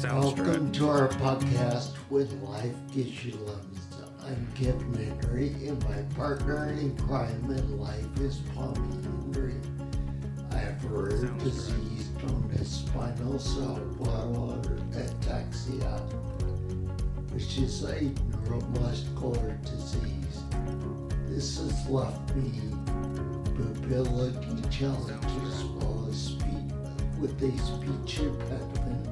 Welcome to our podcast with Life Gives You Lemons. I'm Kevin Henry, and my partner in crime in life is Pommy Henry. I have a rare disease known as spinal cephalar ataxia, which is a neuromuscular disease. This has left me mobility challenges while I speak with a speech impediment,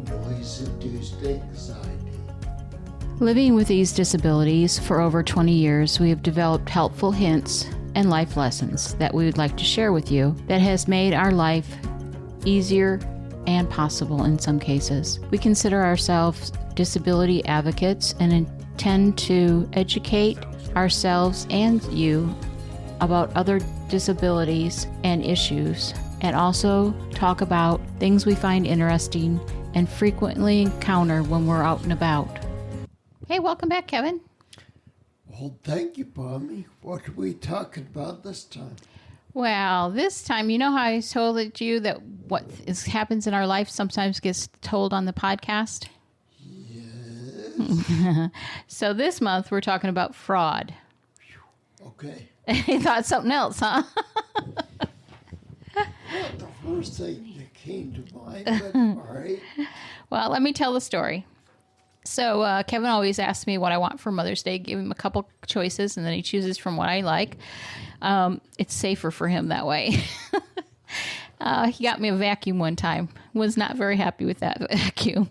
noise-induced anxiety. Living with these disabilities for over 20 years, we have developed helpful hints and life lessons that we would like to share with you that has made our life easier and possible in some cases. We consider ourselves disability advocates and intend to educate ourselves and you about other disabilities and issues, and also talk about things we find interesting and frequently encounter when we're out and about. Hey, welcome back, Kevin. Well, thank you, Pommy. What are we talking about this time? Well, this time, you know how I told you that happens in our life sometimes gets told on the podcast? Yes. So this month, we're talking about fraud. Okay. You thought something else, huh? Not the first thing that came to mind, but all right. Well, let me tell the story. So Kevin always asks me what I want for Mother's Day, give him a couple choices, and then he chooses from what I like. It's safer for him that way. He got me a vacuum one time. Was not very happy with that vacuum.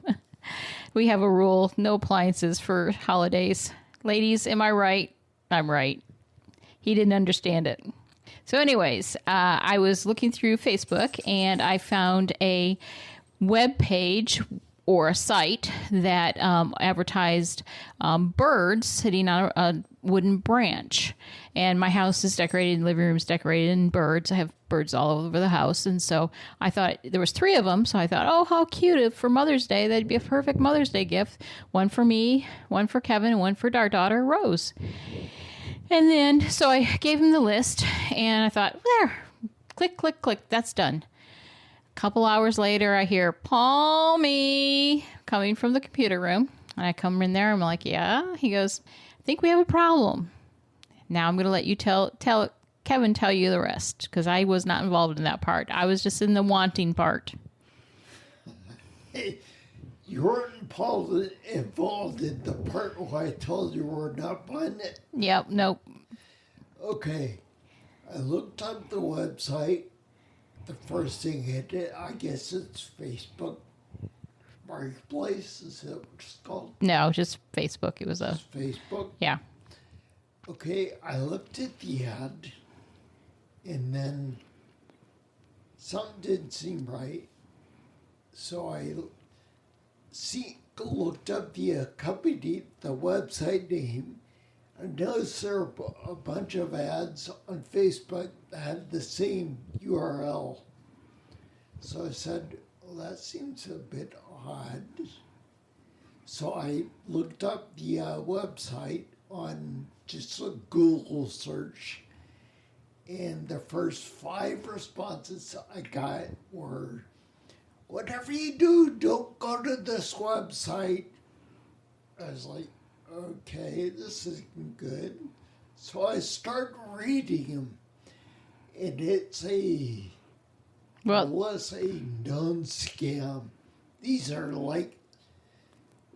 We have a rule, no appliances for holidays. Ladies, am I right? I'm right. He didn't understand it. So anyways, I was looking through Facebook and I found a web page or a site that advertised birds sitting on a wooden branch. And my house is decorated, living room is decorated in birds. I have birds all over the house. And so I thought there was 3 of them. So I thought, oh, how cute. For Mother's Day, that'd be a perfect Mother's Day gift. One for me, one for Kevin, and one for our daughter, Rose. And then, so I gave him the list, and I thought, there, click, click, click, that's done. A couple hours later, I hear, Palmy, coming from the computer room. And I come in there, I'm like, yeah? He goes, I think we have a problem. Now I'm going to let you Kevin tell you the rest, because I was not involved in that part. I was just in the wanting part. Hey, you weren't involved in the part where I told you we're not buying it? Yep, nope. Okay. I looked up the website. The first thing I did, I guess it's Facebook Marketplace. Is that what it's called? No, just Facebook. It was Just Facebook? Yeah. Okay, I looked at the ad, and then something didn't seem right. So I looked up the company, the website name, and noticed there were a bunch of ads on Facebook that had the same URL. So I said, well, that seems a bit odd. So I looked up the website on just a Google search, and the first 5 responses I got were, whatever you do, don't go to this website. I was like, okay, this isn't good. So I started reading them, and it's a known scam. These are like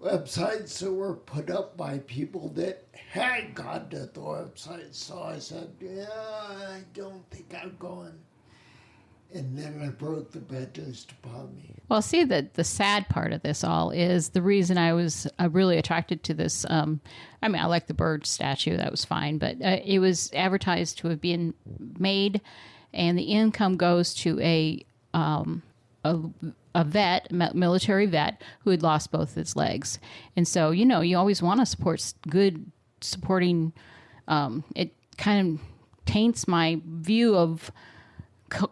websites that were put up by people that had gone to the website. So I said, yeah, I don't think I'm going. And then I broke the bad news to Pommy. Well, see, the sad part of this all is the reason I was really attracted to this. I mean, I like the bird statue. That was fine. But it was advertised to have been made, and the income goes to a vet, military vet, who had lost both his legs. And so, you know, you always want to support good supporting. It kind of taints my view of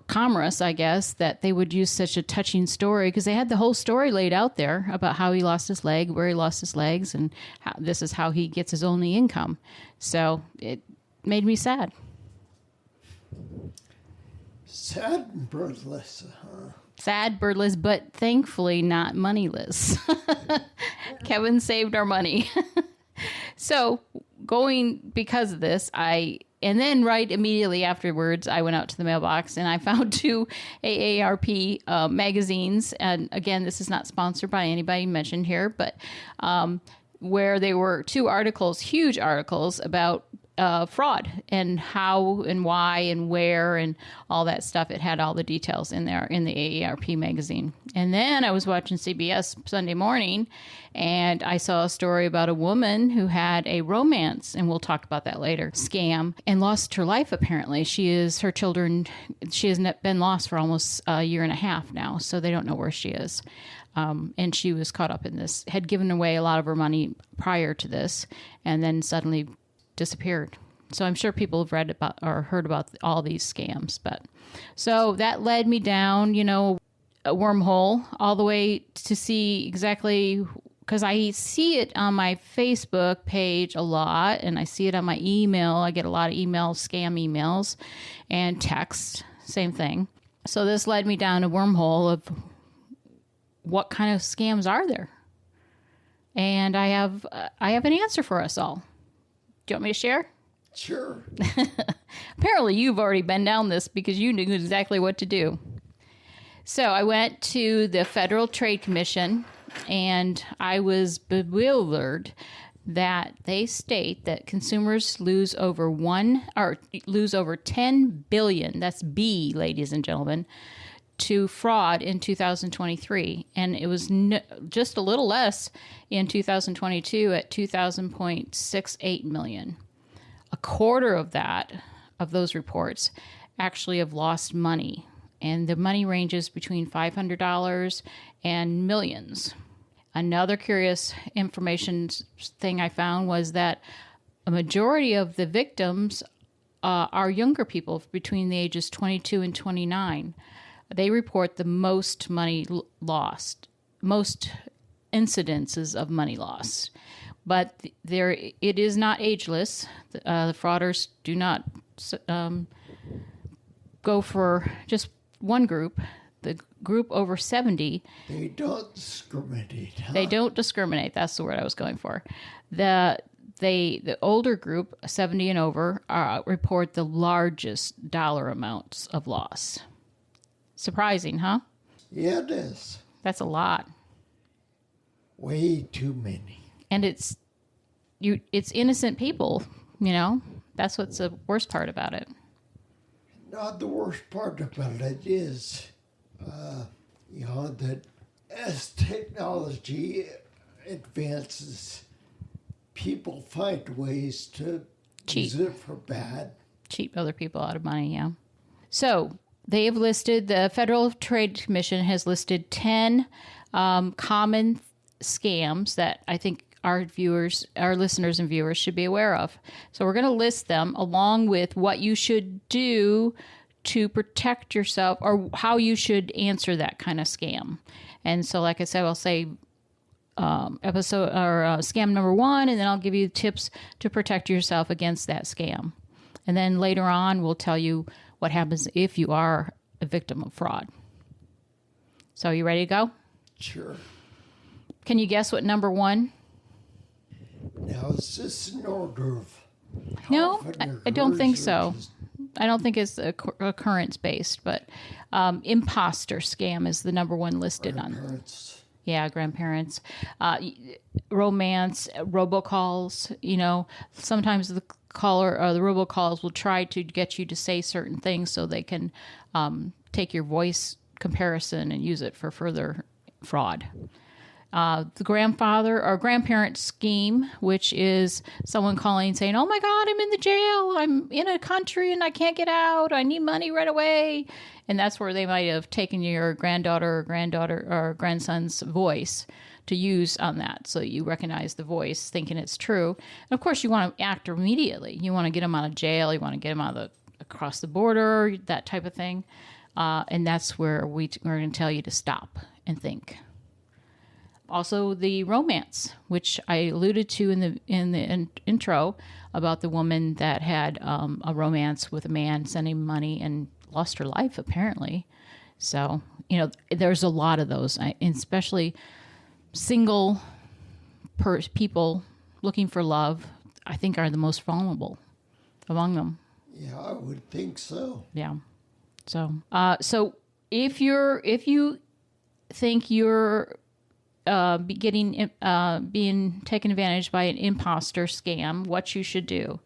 commerce, I guess, that they would use such a touching story, because they had the whole story laid out there about how he lost his leg, where he lost his legs, and how this is how he gets his only income. So it made me sad. Sad and breathless, huh? Sad, birdless, but thankfully not moneyless. Kevin saved our money. So because of this, and then right immediately afterwards, I went out to the mailbox and I found 2 AARP magazines. And again, this is not sponsored by anybody mentioned here, but where they were 2 articles, huge articles about fraud and how and why and where and all that stuff. It had all the details in there in the AARP magazine. And then I was watching CBS Sunday morning and I saw a story about a woman who had a romance, and we'll talk about that later, scam, and lost her life apparently. She has been lost for almost a year and a half now, so they don't know where she is. And she was caught up in this, had given away a lot of her money prior to this, and then suddenly disappeared. So I'm sure people have read about or heard about all these scams. But so that led me down, a wormhole all the way to see exactly, because I see it on my Facebook page a lot, and I see it on my email. I get a lot of scam emails, and text, same thing. So this led me down a wormhole of what kind of scams are there? And I have an answer for us all. Do you want me to share? Sure. Apparently you've already been down this because you knew exactly what to do. So I went to the Federal Trade Commission and I was bewildered that they state that consumers lose over 10 billion, that's B, ladies and gentlemen, to fraud in 2023, and it was just a little less in 2022 at 2,000.68 million. A quarter of those reports actually have lost money, and the money ranges between $500 and millions. Another curious information thing I found was that a majority of the victims are younger people between the ages 22 and 29. They report the most money lost, most incidences of money lost. But it is not ageless. The frauders do not go for just one group. The group over 70. They don't discriminate. Huh? They don't discriminate. That's the word I was going for. The older group, 70 and over, report the largest dollar amounts of loss. Surprising, huh? Yeah, it is. That's a lot. Way too many. And it's innocent people, That's what's the worst part about it. Not the worst part about it is, that as technology advances, people find ways to use it for bad. Cheat other people out of money, yeah. So the Federal Trade Commission has listed 10 common scams that I think our listeners and viewers should be aware of. So we're going to list them along with what you should do to protect yourself or how you should answer that kind of scam. And so, like I said, I'll say scam number 1, and then I'll give you tips to protect yourself against that scam. And then later on, we'll tell you what happens if you are a victim of fraud. So you ready to go? Sure. Can you guess what number 1? Now, is this in order of... No, I don't think so. I don't think it's occurrence-based, but imposter scam is the number 1 listed on. Yeah, grandparents. Romance, robocalls, sometimes the caller or the robocalls will try to get you to say certain things so they can take your voice comparison and use it for further fraud. The grandfather or grandparent scheme, which is someone calling saying, "Oh my God, I'm in the jail. I'm in a country and I can't get out. I need money right away." And that's where they might have taken your granddaughter or grandson's voice to use on that. So you recognize the voice thinking it's true. And of course, you want to act immediately. You want to get them out of jail. You want to get them across the border, that type of thing. And that's where we're going to tell you to stop and think. Also, the romance, which I alluded to in the intro about the woman that had a romance with a man sending money and lost her life, apparently. So, there's a lot of those, and especially single people looking for love, I think, are the most vulnerable among them. Yeah, I would think so. Yeah. So, if you think you're being taken advantage by an imposter scam, what you should do.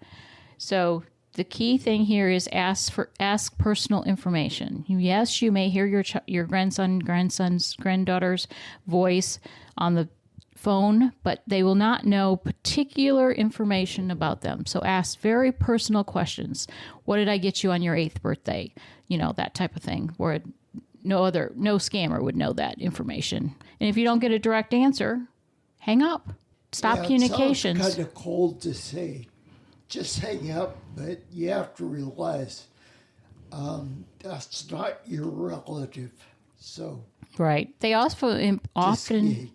So the key thing here is ask personal information. Yes, you may hear your granddaughter's voice on the phone, but they will not know particular information about them. So ask very personal questions. What did I get you on your 8th birthday? That type of thing, where no scammer would know that information. And if you don't get a direct answer, hang up. Stop communications. It's kind of cold to say, just hang up, but you have to realize that's not your relative. So right, they also often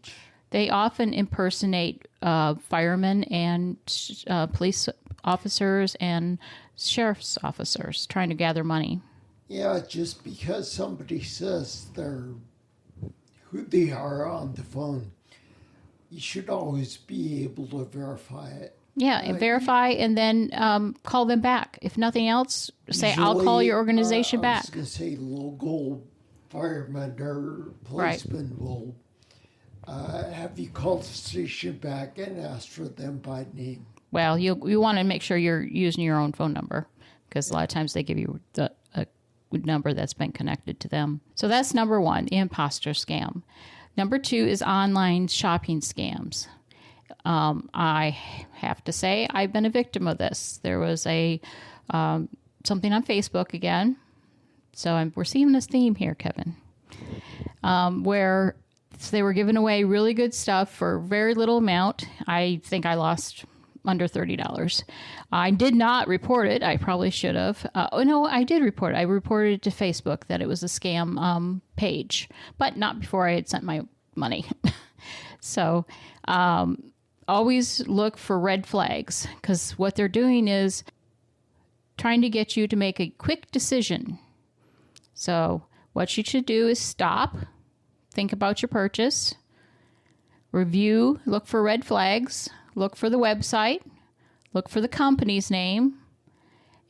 impersonate firemen and police officers and sheriff's officers trying to gather money. Yeah, just because somebody says they're who they are on the phone, you should always be able to verify it. Yeah, and verify and then call them back. If nothing else, say, I'll call your organization back. I was going to say local firemen or policemen will have you call the station back and ask for them by name. Well, you want to make sure you're using your own phone number, because a lot of times they give you a number that's been connected to them. So that's number 1, the imposter scam. Number 2 is online shopping scams. I have to say I've been a victim of this. There was something on Facebook again. So we're seeing this theme here, Kevin, where they were giving away really good stuff for very little amount. I think I lost under $30. I did not report it. I probably should have. No, I did report it. I reported it to Facebook that it was a scam page, but not before I had sent my money. So always look for red flags, because what they're doing is trying to get you to make a quick decision. So what you should do is stop, think about your purchase, review, look for red flags, look for the website, look for the company's name,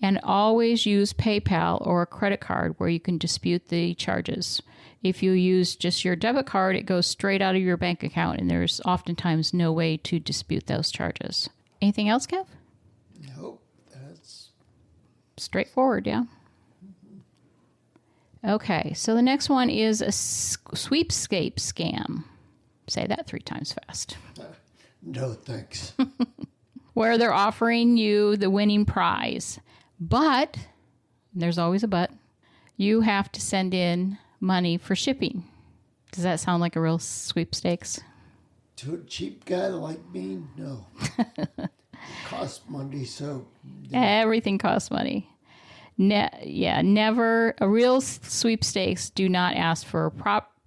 and always use PayPal or a credit card where you can dispute the charges. If you use just your debit card, it goes straight out of your bank account, and there's oftentimes no way to dispute those charges. Anything else, Kev? Nope, that's straightforward, yeah. Okay, so the next one is a sweepstakes scam. Say that 3 times fast. No, thanks. Where they're offering you the winning prize. But, there's always a but, you have to send in money for shipping. Does that sound like a real sweepstakes? To a cheap guy like me, no. It costs money, so... No. Everything costs money. Never. A real sweepstakes do not ask for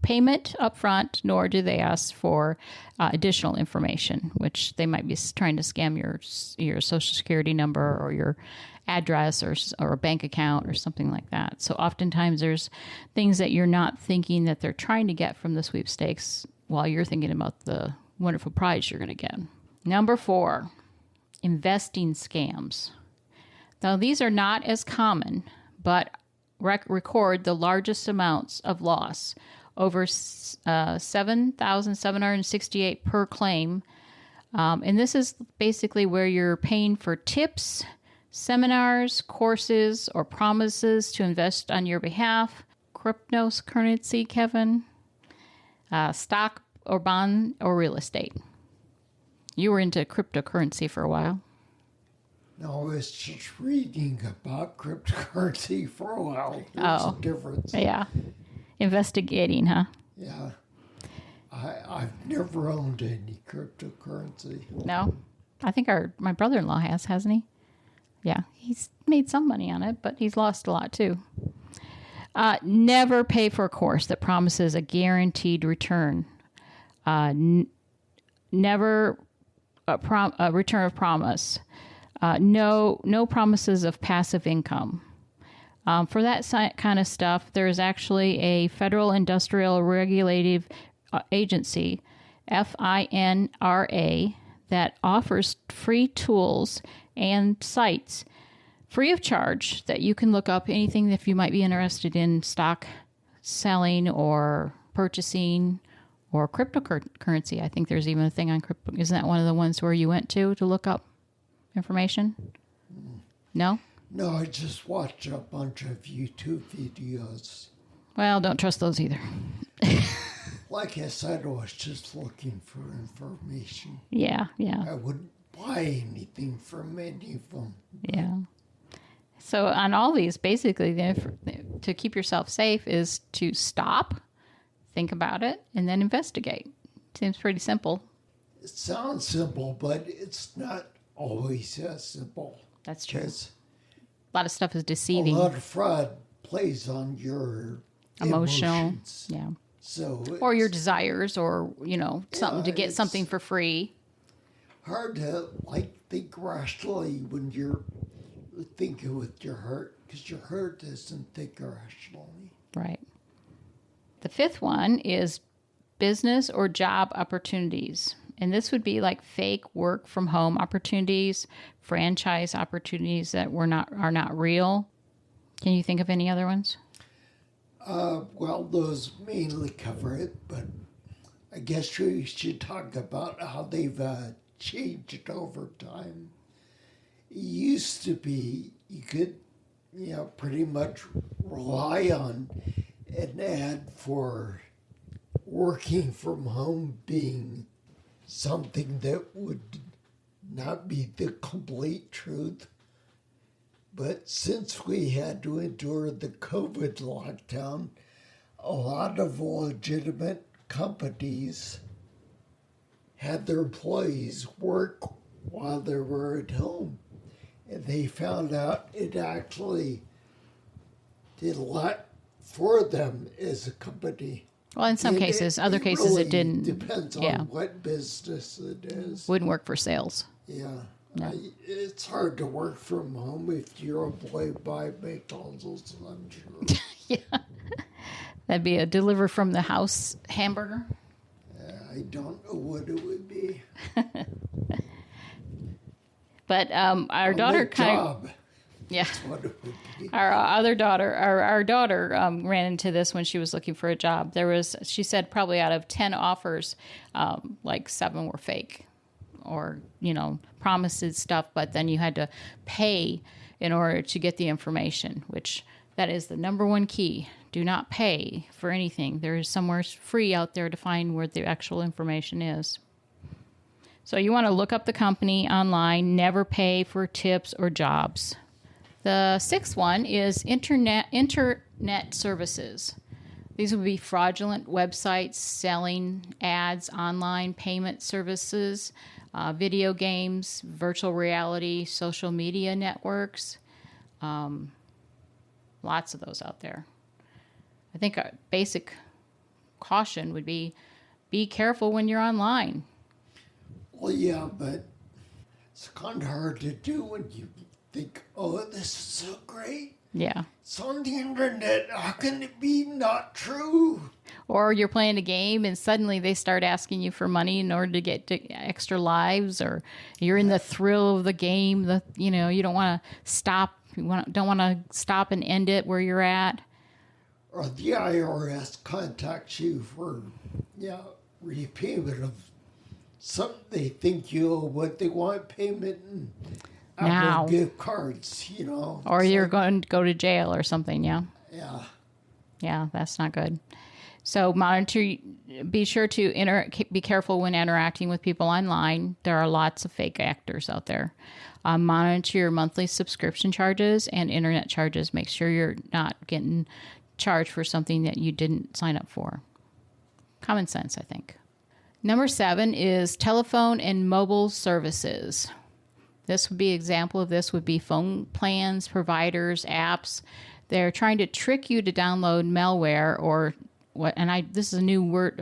payment up front, nor do they ask for additional information, which they might be trying to scam your social security number or your address or a bank account or something like that. So oftentimes there's things that you're not thinking that they're trying to get from the sweepstakes while you're thinking about the wonderful prize you're going to get. Number 4, investing scams. Now, these are not as common, but record the largest amounts of loss, over $7,768 per claim. And this is basically where you're paying for tips, seminars, courses, or promises to invest on your behalf. Cryptocurrency, Kevin, stock or bond or real estate. You were into cryptocurrency for a while. No, I was just reading about cryptocurrency for a while. There's a difference. Yeah. Investigating, huh? Yeah. I've never owned any cryptocurrency. No? I think my brother-in-law hasn't he? Yeah. He's made some money on it, but he's lost a lot too. Never pay for a course that promises a guaranteed return. Never a return of promise. No promises of passive income. For that kind of stuff, there's actually a Federal Industrial Regulative Agency, FINRA, that offers free tools and sites free of charge that you can look up anything if you might be interested in stock selling or purchasing or cryptocurrency. I think there's even a thing on crypto. Isn't that one of the ones where you went to look up information? No? No, I just watched a bunch of YouTube videos. Well, don't trust those either. Like I said, I was just looking for information. Yeah. I wouldn't buy anything from any of them. Yeah. So on all these, basically, to keep yourself safe is to stop, think about it, and then investigate. Seems pretty simple. It sounds simple, but it's not always as simple. That's true. It's A lot of stuff is deceiving. a lot of fraud plays on your Emotional. emotions. Yeah. So Or your it's desires, or, something to get it's- something for free. hard to think rationally when you're thinking with your heart, because your heart doesn't think rationally. Right. The fifth one is business or job opportunities. And this would be like fake work from home opportunities, franchise opportunities that are not real. Can you think of any other ones? Well, those mainly cover it, but I guess we should talk about how they've changed over time. It used to be you could, pretty much rely on an ad for working from home being something that would not be the complete truth. But since we had to endure the COVID lockdown, a lot of legitimate companies had their employees work while they were at home. And they found out it actually did a lot for them as a company. Well, in some And cases, other cases really it didn't. Depends on Yeah. what business it is. Wouldn't work for sales. Yeah. No. It's hard to work from home if you're employed by McDonald's, I'm sure. Yeah. That'd be a deliver from the house hamburger. I don't know what it would be. But our daughter kind of. job. Yeah. That's what it would be. Our daughter ran into this when she was looking for a job. She said probably out of 10 offers, like 7 were fake or, promises stuff, but then you had to pay in order to get the information, which that is the number one key. Do not pay for anything. There is somewhere free out there to find where the actual information is. So you want to look up the company online, never pay for tips or jobs. The sixth one is internet services. These would be fraudulent websites selling ads, online payment services, video games, virtual reality, social media networks. Lots of those out there. I think a basic caution would be careful when you're online. Well, yeah, but it's kind of hard to do when you think, oh, this is so great. Yeah. It's on the internet. How can it be not true? Or you're playing a game and suddenly they start asking you for money in order to get extra lives, or you're in the thrill of the game. You don't want to stop. Don't want to stop and end it where you're at. Or the IRS contacts you for, repayment of something they think you owe, what they want payment and Now. Apple gift cards, Or you're going to go to jail or something, yeah? Yeah. Yeah, that's not good. So be sure to be careful when interacting with people online. There are lots of fake actors out there. Monitor your monthly subscription charges and internet charges. Make sure you're not getting charged for something that you didn't sign up for. Common sense, I think. Number 7 is telephone and mobile services. This would be example of this would be phone plans, providers, apps. They're trying to trick you to download malware or what? And this is a new word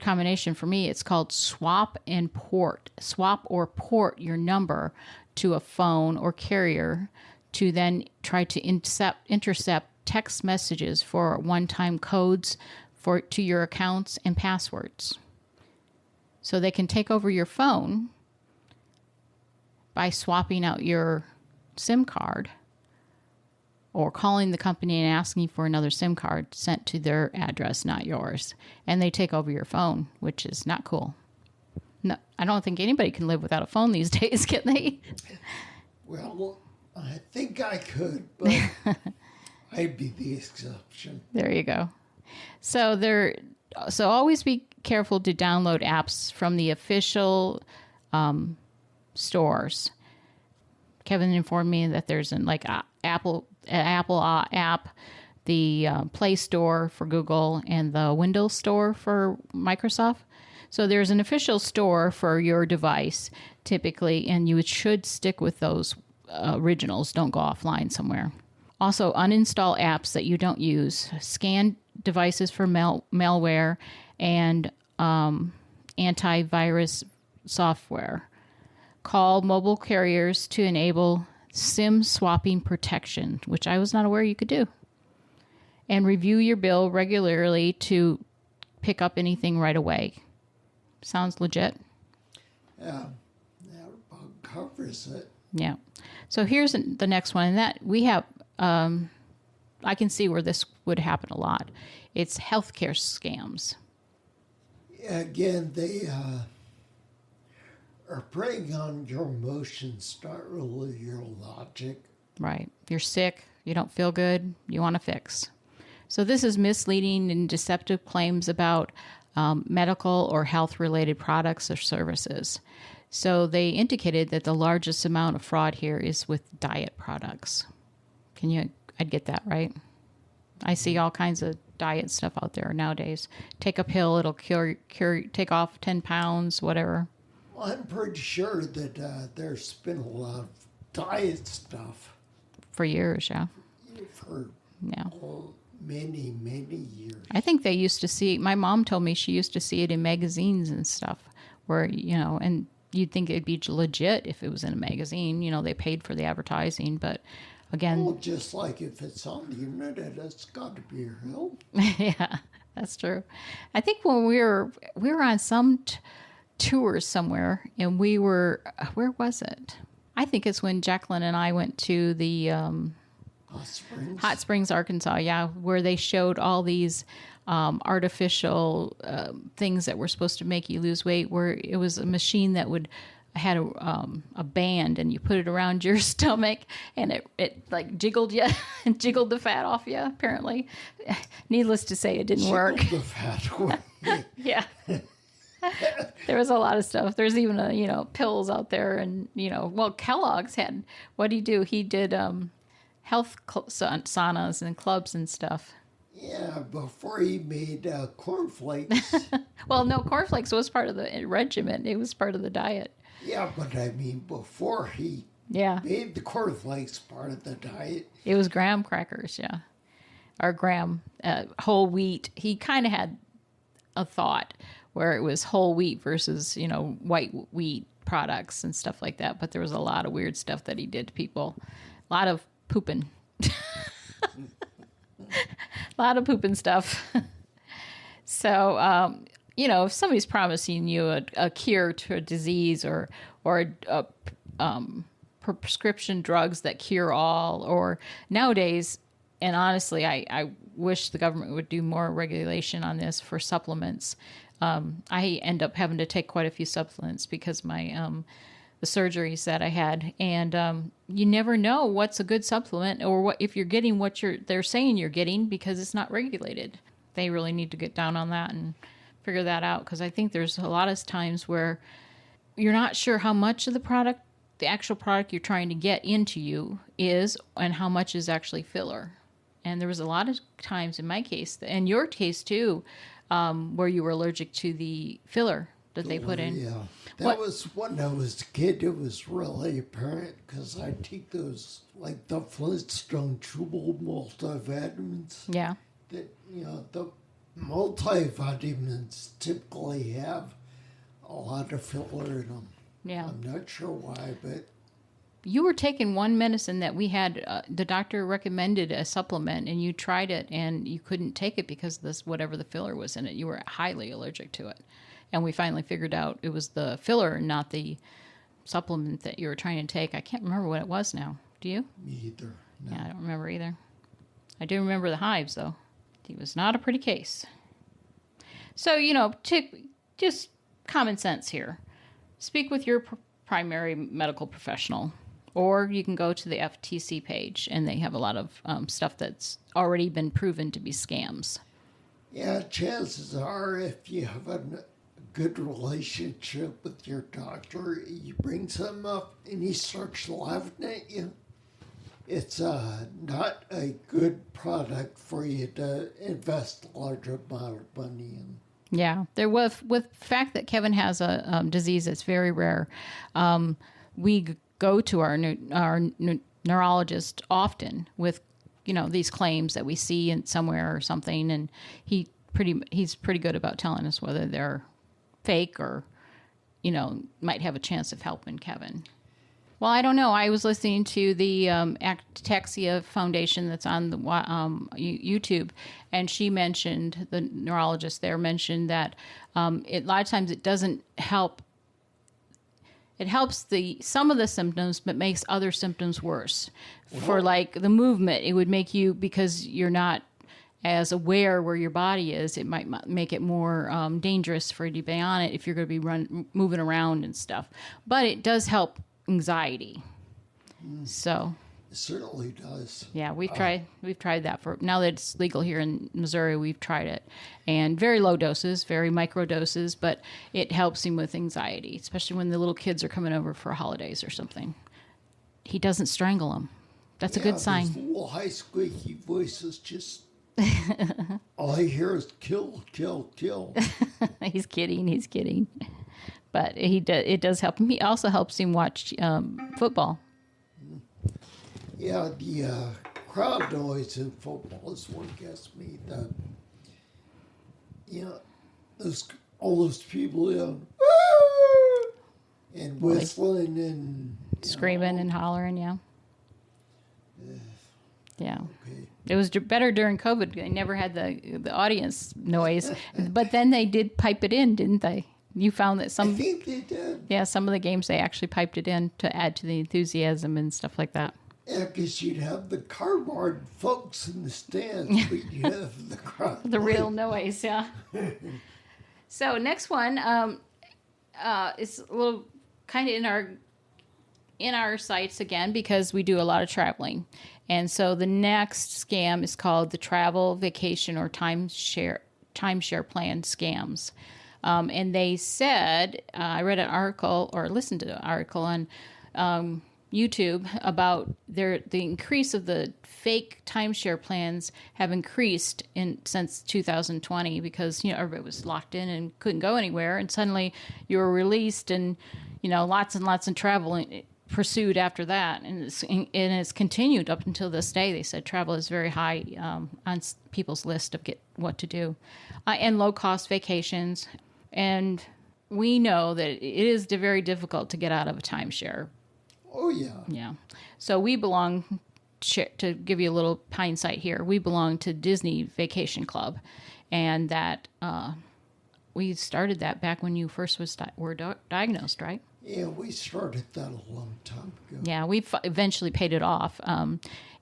combination for me. It's called swap and port. Swap or port your number to a phone or carrier to then try to intercept text messages for one-time codes to your accounts and passwords. So they can take over your phone by swapping out your SIM card or calling the company and asking for another SIM card sent to their address, not yours. And they take over your phone, which is not cool. No, I don't think anybody can live without a phone these days, can they? Well, I think I could, but I'd be the exception. There you go. So always be careful to download apps from the official stores. Kevin informed me that there's an Apple app, the Play Store for Google, and the Windows Store for Microsoft. So there's an official store for your device typically, and you should stick with those originals. Don't go offline somewhere. Also, uninstall apps that you don't use. Scan devices for malware and antivirus software. Call mobile carriers to enable SIM swapping protection, which I was not aware you could do. And review your bill regularly to pick up anything right away. Sounds legit. Yeah, that about covers it. Yeah. So here's the next one, and that we have. I can see where this would happen a lot. It's healthcare scams. Again, they are preying on your emotions, not really your logic. Right. If you're sick, you don't feel good, you want to fix. So this is misleading and deceptive claims about medical or health-related products or services. So they indicated that the largest amount of fraud here is with diet products. I'd get that, right? I see all kinds of diet stuff out there nowadays. Take a pill, it'll cure take off 10 pounds, whatever. Well, I'm pretty sure that there's been a lot of diet stuff. For years, yeah. For Yeah. Many, many years. I think they used to see, my mom told me she used to see it in magazines and stuff where, and you'd think it'd be legit if it was in a magazine. They paid for the advertising, but again. Well, just like if it's on the internet, it's got to be real. Yeah, that's true. I think when we were on some tour somewhere, and where was it? I think it's when Jacqueline and I went to the Hot Springs, Arkansas, yeah, where they showed all these artificial things that were supposed to make you lose weight, where it was a machine that had a band, and you put it around your stomach, and it like jiggled you and jiggled the fat off you, apparently. Needless to say, it didn't work. The fat away. Yeah. There was a lot of stuff. There's even pills out there, and Kellogg's had, what did he do? He did health saunas and clubs and stuff. Yeah, before he made cornflakes. Well, no, cornflakes was part of the regimen. It was part of the diet. Yeah, but I mean, before he made the cornflakes part of the diet. It was graham crackers, yeah. Or graham, whole wheat. He kind of had a thought where it was whole wheat versus, white wheat products and stuff like that. But there was a lot of weird stuff that he did to people. A lot of pooping. A lot of pooping stuff. So, if somebody's promising you a cure to a disease or prescription drugs that cure all, or nowadays, and honestly, I wish the government would do more regulation on this for supplements. I end up having to take quite a few supplements because my the surgeries that I had, and you never know what's a good supplement or what if you're getting what they're saying you're getting, because it's not regulated. They really need to get down on that and figure that out, because I think there's a lot of times where you're not sure how much of the actual product you're trying to get into you is, and how much is actually filler. And there was a lot of times in my case, and your case too, where you were allergic to the filler that they put in. Yeah. That was when I was a kid. It was really apparent because I take those, like the Flintstone Chewable multivitamins. Yeah. That, the multivitamins typically have a lot of filler in them. Yeah. I'm not sure why, but you were taking one medicine that we had, the doctor recommended a supplement, and you tried it and you couldn't take it because this, whatever the filler was in it, you were highly allergic to it. And we finally figured out it was the filler, not the supplement that you were trying to take. I can't remember what it was now. Do you? Me either. No. Yeah, I don't remember either. I do remember the hives, though. It was not a pretty case. So, just common sense here. Speak with your primary medical professional, or you can go to the FTC page, and they have a lot of stuff that's already been proven to be scams. Yeah, chances are if you have a good relationship with your doctor, you bring something up and he starts laughing at you, it's not a good product for you to invest a large amount of money in. Yeah, there with the fact that Kevin has a disease that's very rare. We go to our neurologist often with these claims that we see in somewhere or something, and he's pretty good about telling us whether they're fake or might have a chance of helping Kevin. Well, I don't know. I was listening to the Ataxia Foundation that's on the YouTube, and she mentioned, the neurologist there mentioned that a lot of times it doesn't help. It helps some of the symptoms, but makes other symptoms worse. For like the movement, it would make you, because you're not as aware where your body is, it might make it more dangerous for you to be on it if you're going to be moving around and stuff. But it does help anxiety. So it certainly does. Yeah, we've tried that for, now that it's legal here in Missouri, we've tried it, and very low doses, very micro doses, but it helps him with anxiety, especially when the little kids are coming over for holidays or something. He doesn't strangle them. That's a good sign. His little high squeaky voice is just all I hear is kill, kill, kill. He's kidding. But it does help him. He also helps him watch football. Yeah, the crowd noise in football is what gets me. All those people and whistling and screaming and hollering. Yeah. Yeah. Okay. It was better during COVID. They never had the audience noise, but then they did pipe it in, didn't they? You found that I think they did. Yeah, some of the games they actually piped it in to add to the enthusiasm and stuff like that. Yeah, because you'd have the cardboard folks in the stands, but you'd have the crowd. The real noise, yeah. So next one is a little kind of in our sights again, because we do a lot of traveling. And so the next scam is called the travel, vacation, or timeshare plan scams. And they said, I read an article or listened to an article on YouTube about the increase of the fake timeshare plans have increased since 2020, because everybody was locked in and couldn't go anywhere, and suddenly you were released, and lots and lots of travel pursued after that, and it's continued up until this day. They said travel is very high on people's list of what to do, and low cost vacations. And we know that it is very difficult to get out of a timeshare. Oh, yeah. Yeah. So we belong, to give you a little hindsight here, we belong to Disney Vacation Club. And that we started that back when you first were diagnosed, right? Yeah, we started that a long time ago. Yeah, we eventually paid it off.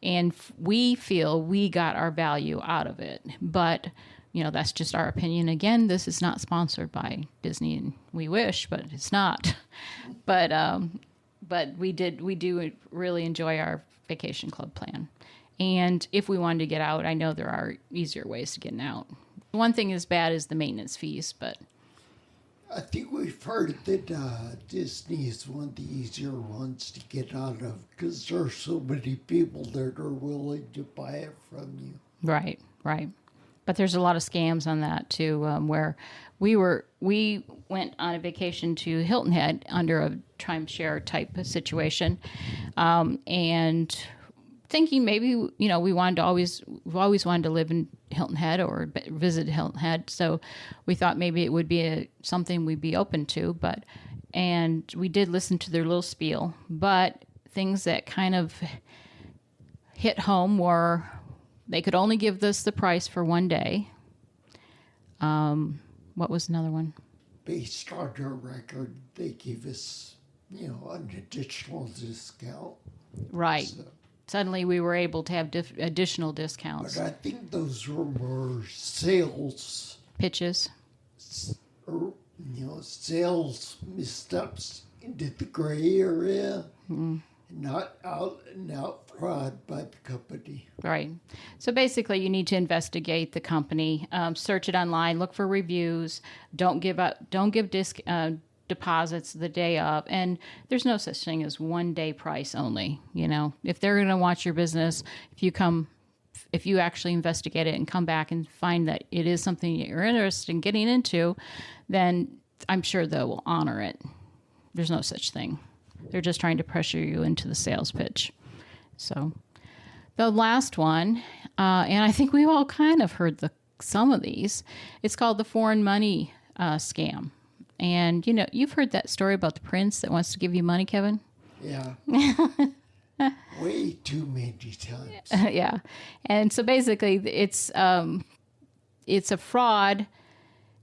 And we feel we got our value out of it. But that's just our opinion. Again, this is not sponsored by Disney, and we wish, but it's not. But we do really enjoy our vacation club plan. And if we wanted to get out, I know there are easier ways to get out. One thing is bad is the maintenance fees, but I think we've heard that Disney is one of the easier ones to get out of, because there are so many people that are willing to buy it from you. Right. But there's a lot of scams on that too, where we went on a vacation to Hilton Head under a timeshare type of situation, and thinking maybe we've always wanted to live in Hilton Head or visit Hilton Head, so we thought maybe it would be something we'd be open to. And we did listen to their little spiel, but things that kind of hit home were they could only give this the price for one day. What was another one? Based on our record, they gave us, an additional discount. Right. So, Suddenly we were able to have additional discounts. but I think those were more sales, Pitches. or, sales missteps into the gray area, not out and out fraud by the company. Right. So basically, you need to investigate the company, search it online, look for reviews. Don't give deposits the day of, and there's no such thing as 1 day price only. If they're going to watch your business, if you actually investigate it and come back and find that it is something that you're interested in getting into, then I'm sure they will honor it. There's no such thing. They're just trying to pressure you into the sales pitch. So the last one, and I think we've all kind of heard some of these, it's called the foreign money scam. And, you've heard that story about the prince that wants to give you money, Kevin? Yeah. Way too many times. Yeah. And so basically it's a fraud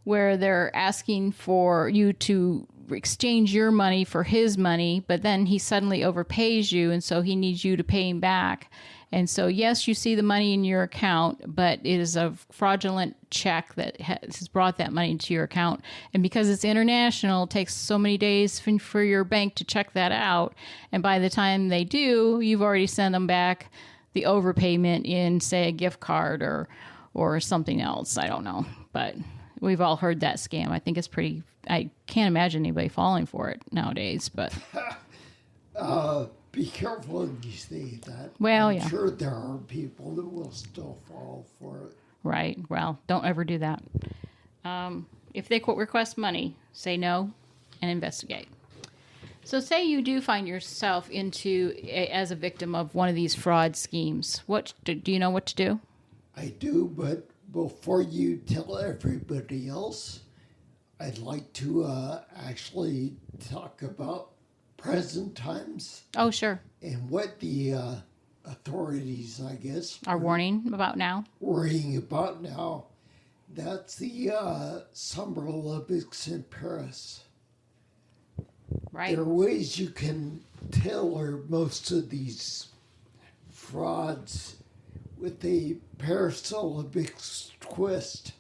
where they're asking for you to exchange your money for his money, but then he suddenly overpays you, and so he needs you to pay him back. And so, yes, you see the money in your account, but it is a fraudulent check that has brought that money into your account. And because it's international, it takes so many days for your bank to check that out. And by the time they do, you've already sent them back the overpayment in, say, a gift card or something else. I don't know. But we've all heard that scam. I think it's pretty... I can't imagine anybody falling for it nowadays, but... Be careful when you say that. Well, I'm sure there are people that will still fall for it. Right. Well, don't ever do that. If they request money, say no and investigate. So say you do find yourself as a victim of one of these fraud schemes. Do you know what to do? I do, but before you tell everybody else, I'd like to actually talk about present times. Oh, sure. And what the authorities, I guess, Are warning about now? worrying about now. That's the Summer Olympics in Paris. Right. There are ways you can tailor most of these frauds with a Paris Olympics twist.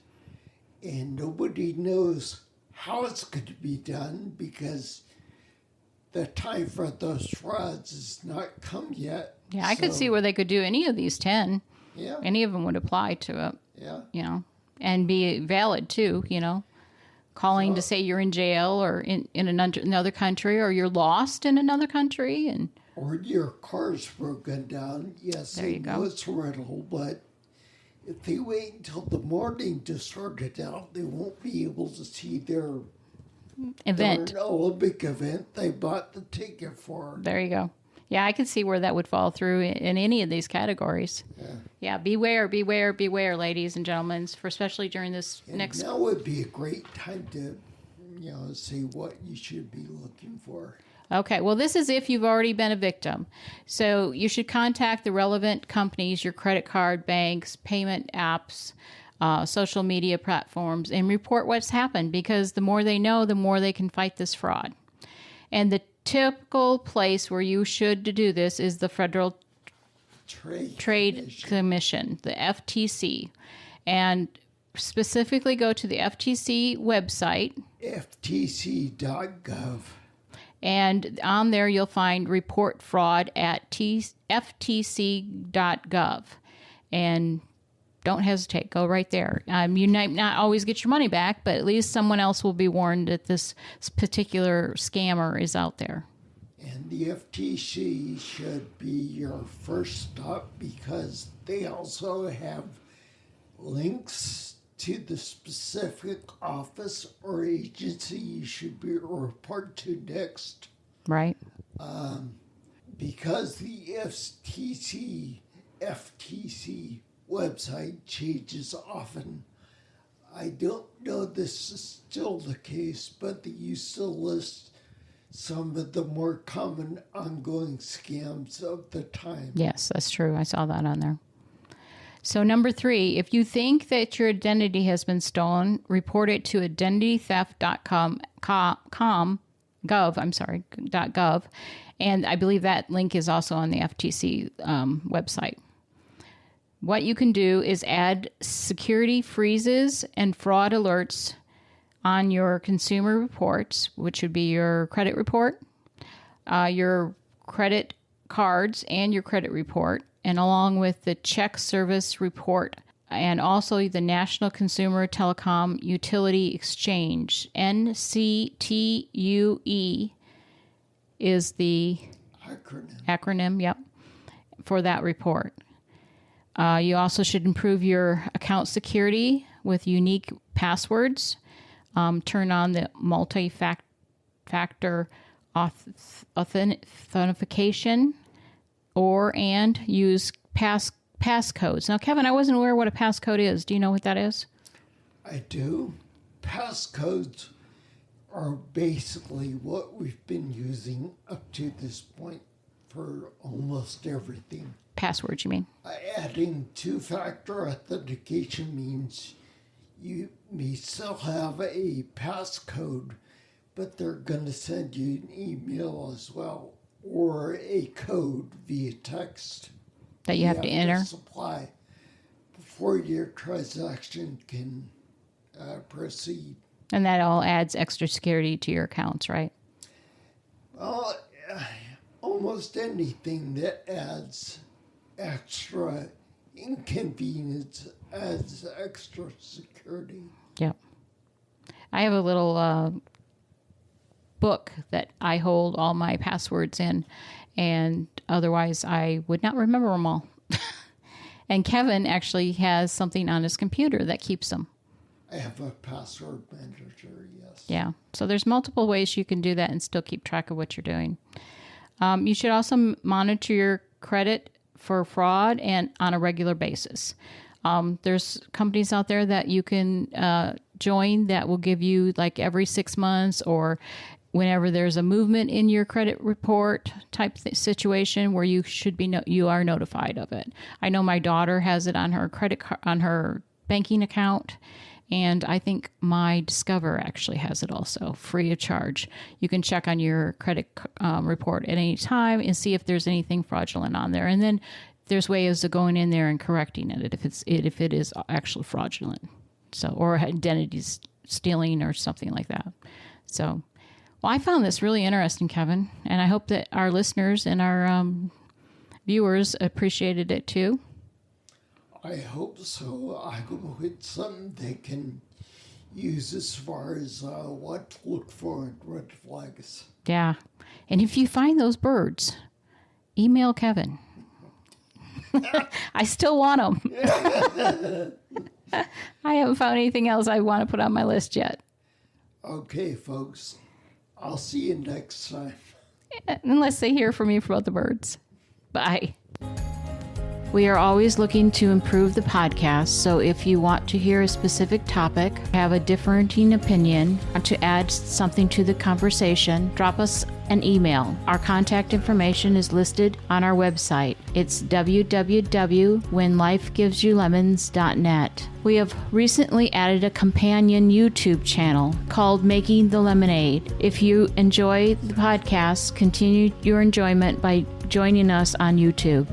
And nobody knows how it's going to be done because the time for those frauds has not come yet. Yeah, I could see where they could do any of these 10. Yeah. Any of them would apply to it. Yeah. And be valid too, calling to say you're in jail or in another country, or you're lost in another country. Or your car's broken down. Yes, There you go. it's rental, but if they wait until the morning to sort it out, they won't be able to see their Event. Olympic event they bought the ticket for. There you go. Yeah, I could see where that would fall through in any of these categories. Yeah, beware, ladies and gentlemen, especially during this And next... now would be a great time to, see what you should be looking for. Okay, well, this is if you've already been a victim. So you should contact the relevant companies, your credit card, banks, payment apps, social media platforms, and report what's happened, because the more they know, the more they can fight this fraud. And the typical place where you should do this is the Federal Trade Commission, the FTC. And specifically go to the FTC website. FTC.gov. And on there, you'll find report fraud at ftc.gov. And don't hesitate. Go right there. You might not always get your money back, but at least someone else will be warned that this particular scammer is out there. And the FTC should be your first stop because they also have links to the specific office or agency you should be report to next. Right. Because the FTC website changes often. I don't know this is still the case, but they used to list some of the more common ongoing scams of the time. Yes, that's true. I saw that on there. So number 3, if you think that your identity has been stolen, report it to identitytheft.gov, and I believe that link is also on the FTC website. What you can do is add security freezes and fraud alerts on your consumer reports, which would be your credit report, your credit cards, and your credit report, and along with the check service report, and also the National Consumer Telecom Utility Exchange. NCTUE is the acronym, yep, for that report. You also should improve your account security with unique passwords. Turn on the multi-factor authentication and use passcodes. Now, Kevin, I wasn't aware what a passcode is. Do you know what that is? I do. Passcodes are basically what we've been using up to this point for almost everything. Passwords, you mean? Adding two-factor authentication means you may still have a passcode, but they're going to send you an email as well, or a code via text That you have to enter? Supply before your transaction can proceed. And that all adds extra security to your accounts, right? Well, almost anything that adds extra inconvenience adds extra security. Yep. I have a little book that I hold all my passwords in, and otherwise I would not remember them all. And Kevin actually has something on his computer that keeps them. I have a password manager, yes. Yeah. So there's multiple ways you can do that and still keep track of what you're doing. You should also monitor your credit for fraud and on a regular basis. There's companies out there that you can join that will give you like every 6 months or whenever there's a movement in your credit report type situation where you should be you are notified of it. I know my daughter has it on her on her banking account, and I think my Discover actually has it also, free of charge. You can check on your credit report at any time and see if there's anything fraudulent on there. And then there's ways of going in there and correcting it if it is actually fraudulent. So, or identity stealing or something like that. So, well, I found this really interesting, Kevin, and I hope that our listeners and our viewers appreciated it too. I hope so. I hope it's something they can use as far as what to look for in red flags. Yeah. And if you find those birds, email Kevin. I still want them. I haven't found anything else I want to put on my list yet. Okay, folks. I'll see you next time. Unless they hear from you about the birds. Bye. We are always looking to improve the podcast, so if you want to hear a specific topic, have a differing opinion, want to add something to the conversation, drop us an email. Our contact information is listed on our website. It's www.whenlifegivesyoulemons.net. We have recently added a companion YouTube channel called Making the Lemonade. If you enjoy the podcast, continue your enjoyment by joining us on YouTube.